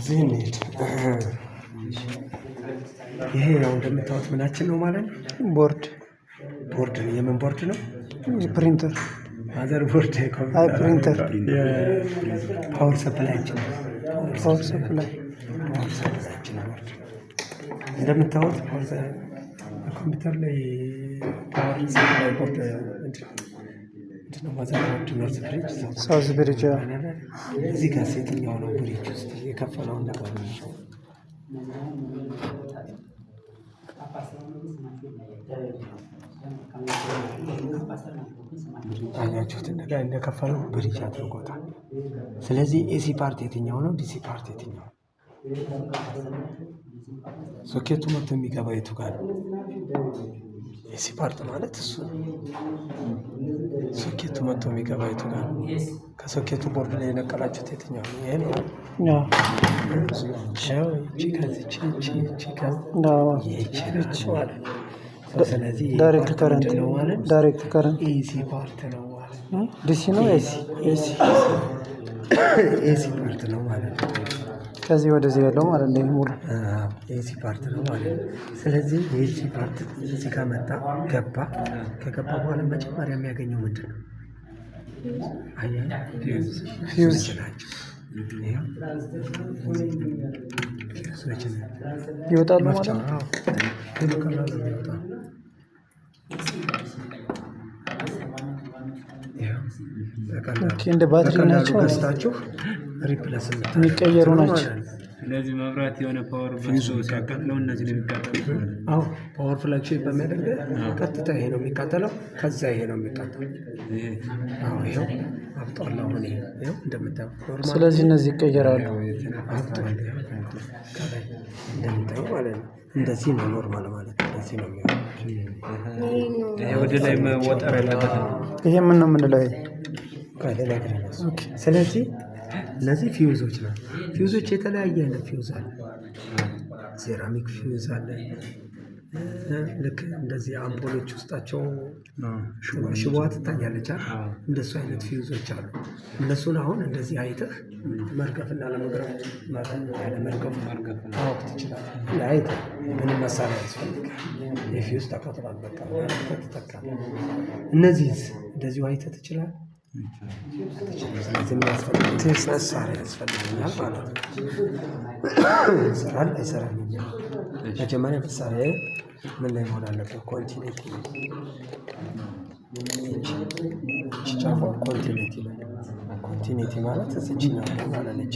እዚህ እንሂድ። ይሄ ያው እንደምታዩት ምናችን ነው ማለት ነው። ቦርድ ነው። የምን ቦርድ ነው? ፕሪንተር ማዘር ቦርድ አይ ፕሪንተር የፓወር ሰፕላያችን እንደምታዩት ኮምፒውተር ላይ ፓወር ሰፕላይ ቦርድ ማዘር ቦርድ ኖርዝ ብሪጅ ሳውዝ ብሪጅ እዚህ ጋር የትኛው ነው ብሪጅ ውስጥ የከፈለውን ነገር ነው። አያችሁት እንደከፈለው ብሪጅ አድርጎታል። ስለዚህ ኤሲ ፓርት የትኛው ነው? ዲሲ ፓርት የትኛው? ሶኬቱ መጥቶ የሚገባው የቱ ጋር ነው? ኤሲ ፓርት ማለት እሱ ነው። ሶኬቱ መጥቶ የሚገባው የቱ ጋር ነው? ከሶኬቱ ቦርድ ላይ የነቀላችሁት የትኛው ነው? ይሄ ነው። ስለዚህ ዳይሬክት ከረንት ነው ማለት ዳይሬክት ከረንት ኤሲ ፓርት ነው ማለት ነው። ዲሲ ነው ኤሲ ፓርት ነው ማለት ነው። ከዚህ ወደዚህ ያለው ማለት ነው ሙሉ ኤሲ ፓርት ነው ማለት ነው። ስለዚህ ኤሲ ፓርት እዚህ ጋር መጣ ገባ። ከገባ በኋላ መጀመሪያ የሚያገኘው ምንድን ነው? ፊውዝ ናቸው። ይወጣሉ ማለት ነው። እንደ ባትሪ ናቸው። ገዝታችሁ ሪፕለስ የሚቀየሩ ናቸው። ስለዚህ መብራት የሆነ ፓወር ፊውዝ ሲያቃጥለው እነዚህ ነው የሚቃጠሉት። አዎ ፓወር ፍላክቹዌት በሚያደርገው ቀጥታ ይሄ ነው የሚቃጠለው፣ ከዛ ይሄ ነው የሚቃጠለው። አዎ ይሄው አብጧል። አሁን ይሄው እንደምታዩት። ስለዚህ እነዚህ ይቀየራሉ። አብጧል እንደምታዩ ማለት ነው። እንደዚህ ነው ኖርማል ማለት ነው። እንደዚህ ነው የሚሆነው። ይሄ ወደ ላይ መወጠር ያለበት ነው። ይሄ ምን ነው የምንለው? ስለዚህ እነዚህ ፊውዞች ናቸው። ፊውዞች የተለያየ አይነት ፊውዝ አለ። ሴራሚክ ፊውዝ አለ። ልክ እንደዚህ አምፖሎች ውስጣቸው ሽቦዋ ትታያለች። እንደሱ አይነት ፊውዞች አሉ። እነሱን አሁን እንደዚህ አይተህ መርገፍና ለመርገፍ ማወቅ ትችላለህ። አይተህ ምንም መሳሪያ ያስፈልጋል። የፊውዝ ተቃጥሏል በቃ ትጠቀማለህ። እነዚህስ እንደዚሁ አይተህ ትችላለህ። ስለዚህ መሳሪያ ያስፈልገኛል ማለት ነው። ይሰራል አይሰራም? መጀመሪያ መሳሪያ ምን ላይ መሆን አለበት? ኮንቲኒቲ ኮንቲኒቲ ማለት እዚህኛው ማለት ነች።